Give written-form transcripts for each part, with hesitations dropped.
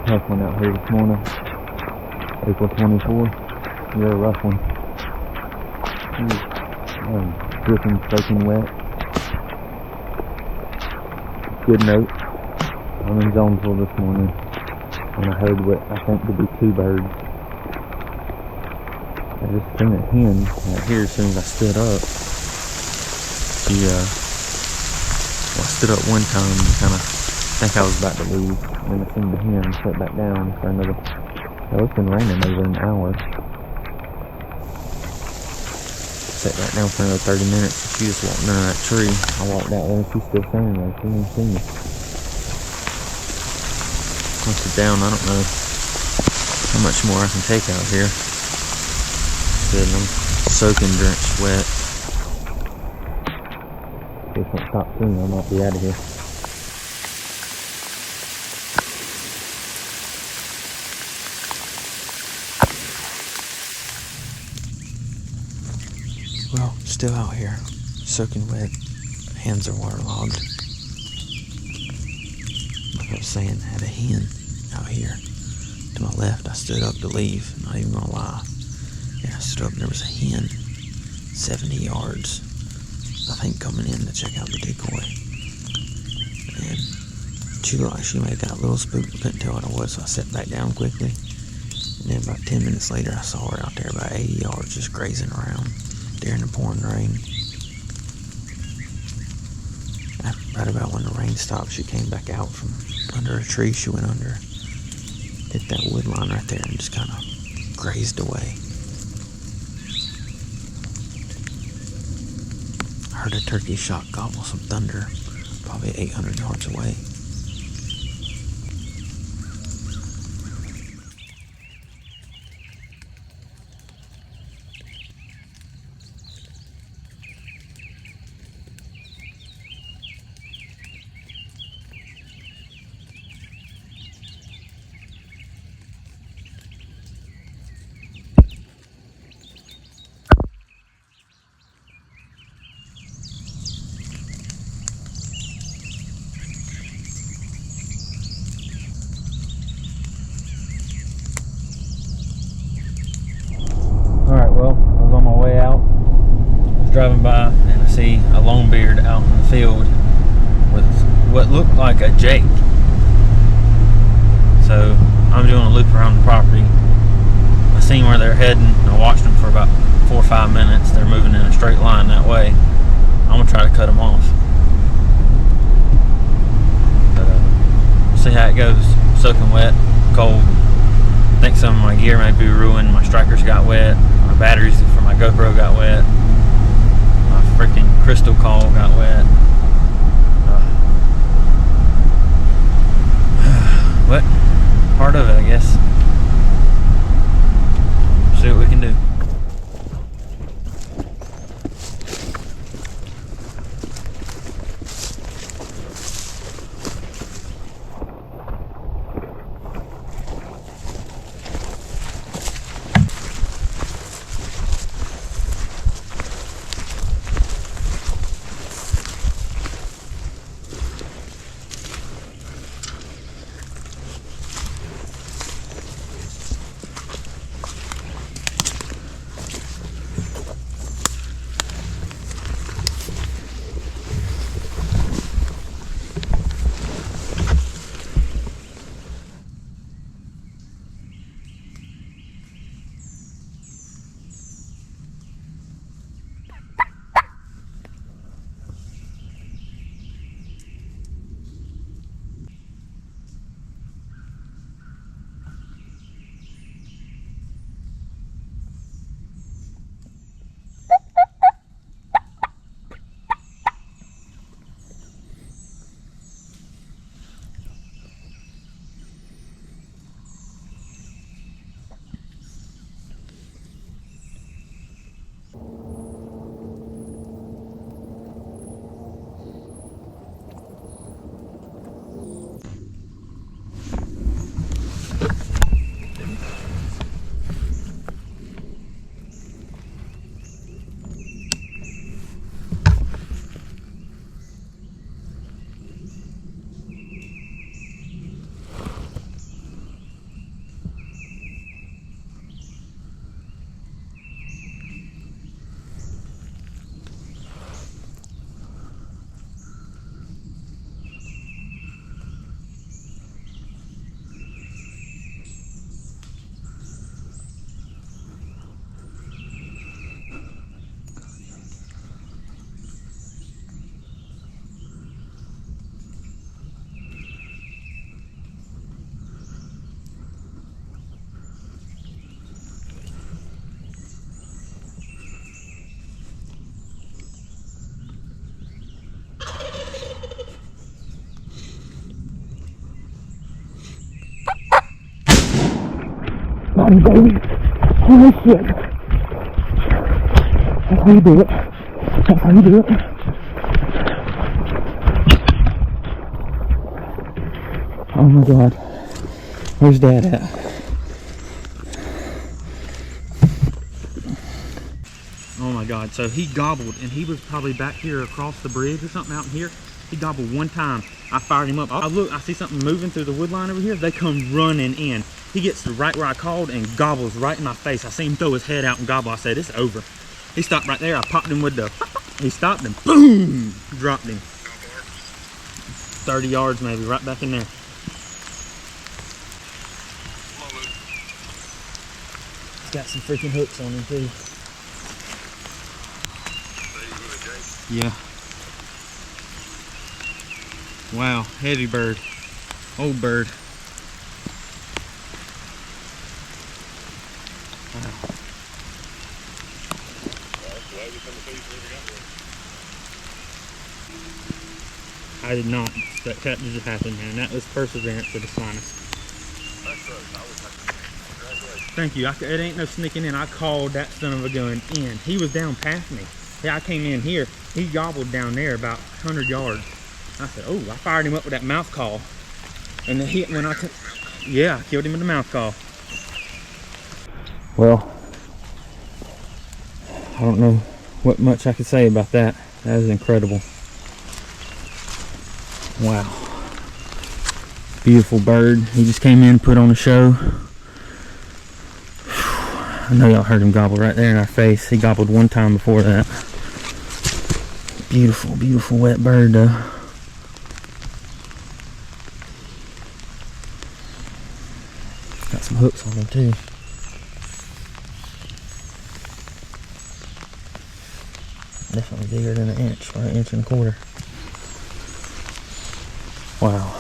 Tough one out here this morning. April 24th. Real rough one. Dripping, soaking wet. Good note. I'm in zone full this morning. And I heard what I think to be 2 birds. I just seen a hen right here as soon as I stood up. I stood up one time and kind of think I was about to leave. And I seen the hen sit back down for another, it's been raining over an hour. Sat back down for another 30 minutes. She just walked under that tree. I walked out there and she's still standing there. She didn't see me. I'll sit down. I don't know how much more I can take out here. I'm soaking, drenched, wet. If it stops soon, I might be out of here. Well, still out here, soaking wet, hands are waterlogged. Like I was saying, I had a hen out here. To my left, I stood up to leave, not even gonna lie. Yeah, I stood up and there was a hen, 70 yards, I think, coming in to check out the decoy. And she looked like she may have got a little spooked, but couldn't tell what it was, so I sat back down quickly. And then about 10 minutes later, I saw her out there about 80 yards, just grazing around during the pouring rain. Right about when the rain stopped, she came back out from under a tree she went under, hit that wood line right there, and just kind of grazed away. I heard a turkey shot gobble some thunder, probably 800 yards away. Driving by and I see a longbeard out in the field with what looked like a jake. So I'm doing a loop around the property. I seen where they're heading and I watched them for about 4 or 5 minutes. They're moving in a straight line that way. I'm gonna try to cut them off. But see how it goes. Soaking wet, cold. I think some of my gear may be ruined. My strikers got wet. My batteries for my GoPro got wet. Freaking crystal call got wet. What? Part of it, I guess. See what we can do. Got him, baby. Holy shit. That's how you do it. That's how you do it. Oh my God. Where's Dad at? Oh my God, so he gobbled, and he was probably back here across the bridge or something out in here. He gobbled one time. I fired him up. I look, I see something moving through the wood line over here. They come running in. He gets to right where I called and gobbles right in my face. I see him throw his head out and gobble. I said, it's over. He stopped right there. I popped him with the, he stopped him. Boom! Dropped him. 30 yards maybe, right back in there. He's got some freaking hooks on him too. Yeah. Wow, heavy bird. Old bird. Wow. I did not. That just happened, man. That was perseverance for the finest. Thank you. It ain't no sneaking in. I called that son of a gun in. He was down past me. Yeah, I came in here. He gobbled down there about 100 yards. I said, oh, I fired him up with that mouth call. And then when I yeah, I killed him with the mouth call. Well, I don't know what much I could say about that. That is incredible. Wow. Beautiful bird. He just came in, put on a show. I know y'all heard him gobble right there in our face. He gobbled one time before that. Beautiful, beautiful wet bird though. Got some hooks on him too. Definitely bigger than an inch, or an inch and a quarter. Wow.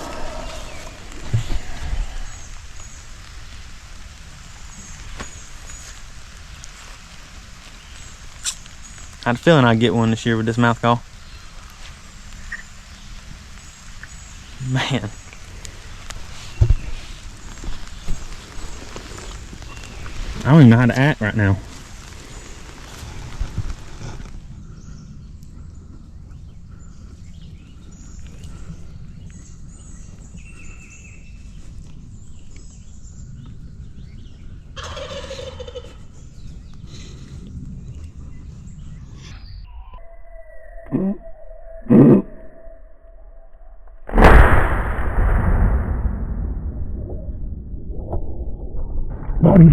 I had a feeling I'd get one this year with this mouth call. Man. I don't even know how to act right now.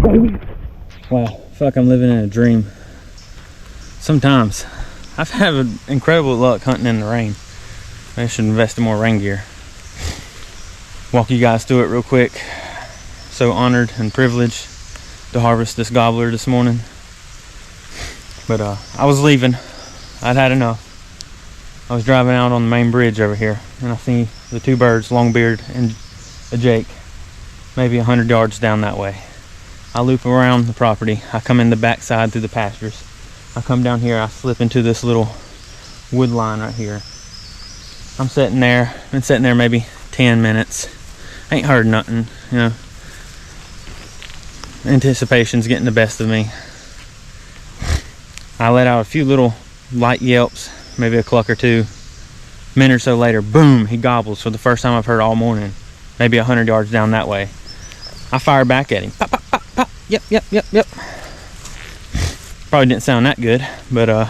Baby. Wow, I feel like I'm living in a dream. Sometimes. I've had incredible luck hunting in the rain. I should invest in more rain gear. Walk you guys through it real quick. So honored and privileged to harvest this gobbler this morning. But I was leaving. I'd had enough. I was driving out on the main bridge over here, and I see the two birds, Longbeard and a Jake, maybe 100 yards down that way. I loop around the property. I come in the backside through the pastures. I come down here. I slip into this little wood line right here. I'm sitting there. Been sitting there maybe 10 minutes. Ain't heard nothing, you know. Anticipation's getting the best of me. I let out a few little light yelps, maybe a cluck or two. A minute or so later, boom, he gobbles for the first time I've heard all morning. Maybe 100 yards down that way. I fire back at him. Pop, pop, pop, pop. Yep, yep, yep, yep. Probably didn't sound that good, but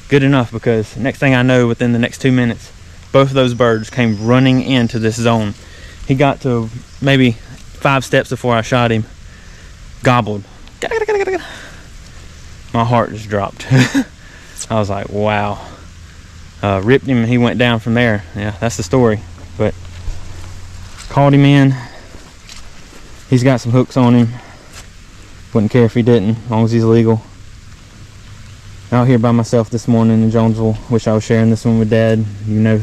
good enough, because next thing I know, within the next 2 minutes, both of those birds came running into this zone. He got to maybe 5 steps before I shot him. Gobbled. My heart just dropped. I was like, wow. Ripped him and he went down from there. Yeah, that's the story. But called him in. He's got some hooks on him. Wouldn't care if he didn't, as long as he's legal. Out here by myself this morning in Jonesville. Wish I was sharing this one with Dad. You know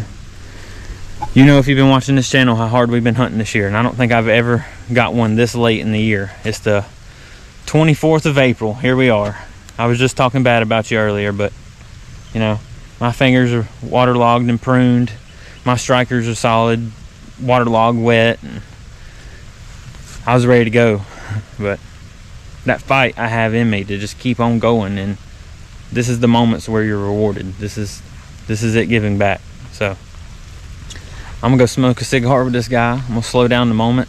if you've been watching this channel how hard we've been hunting this year, and I don't think I've ever got one this late in the year. It's the 24th of April. Here we are. I was just talking bad about you earlier, but you know, my fingers are waterlogged and pruned. My strikers are solid, waterlogged, wet, and I was ready to go. But that fight I have in me to just keep on going. And this is the moments where you're rewarded. This is it giving back. So I'm gonna go smoke a cigar with this guy. I'm gonna slow down the moment.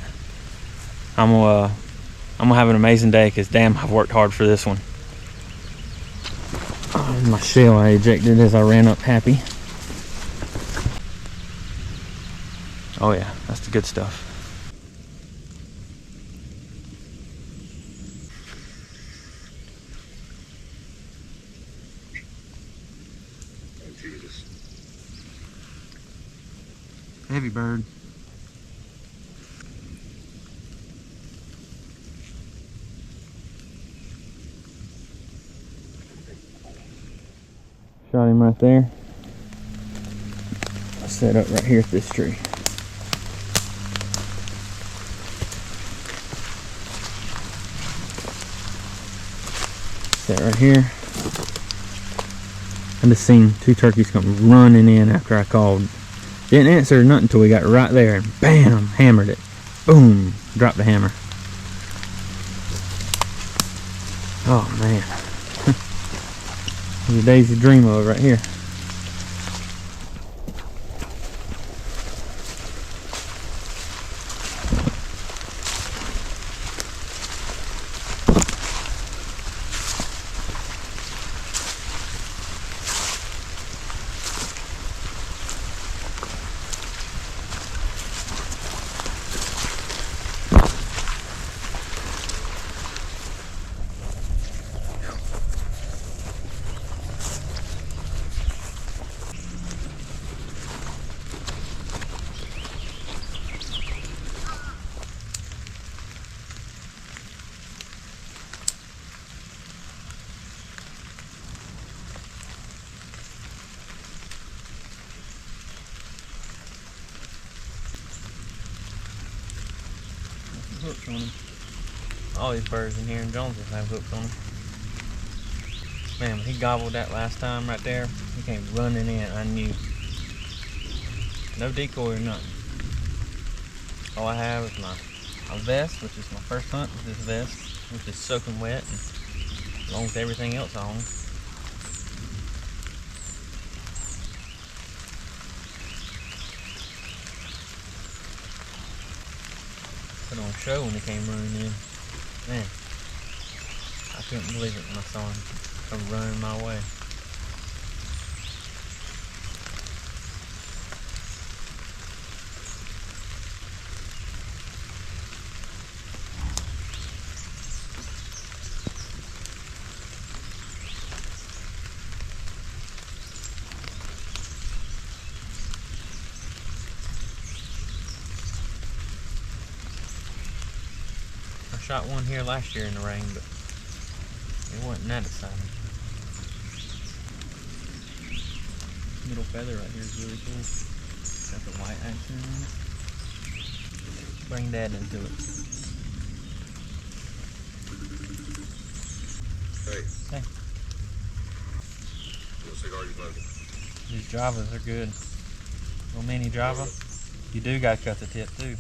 I'm gonna have an amazing day, because damn, I've worked hard for this one. Oh, my shell I ejected as I ran up happy. Oh yeah, that's the good stuff. Oh, Jesus. Heavy bird. Shot him right there. I set up right here at this tree. Set right here. I just seen 2 turkeys come running in after I called. Didn't answer nothing until we got right there, and bam, hammered it. Boom, dropped the hammer. Oh man. This is a Daisy dream of right here. Hooks on them. All these birds in here in Jonesville have hooks on them. Man, when he gobbled that last time right there, he came running in. I knew. No decoy or nothing. All I have is my vest, which is my first hunt with this vest, which is soaking wet, and along with everything else on. Put on a show when he came running in. Man, I couldn't believe it when I saw him come running my way. I shot one here last year in the rain, but it wasn't that exciting. Middle feather right here is really cool. Got the white action on it. Bring Dad into it. Hey. Hey. What cigar you smoking? These Javas are good. Little mini Java. You do gotta cut the tip too.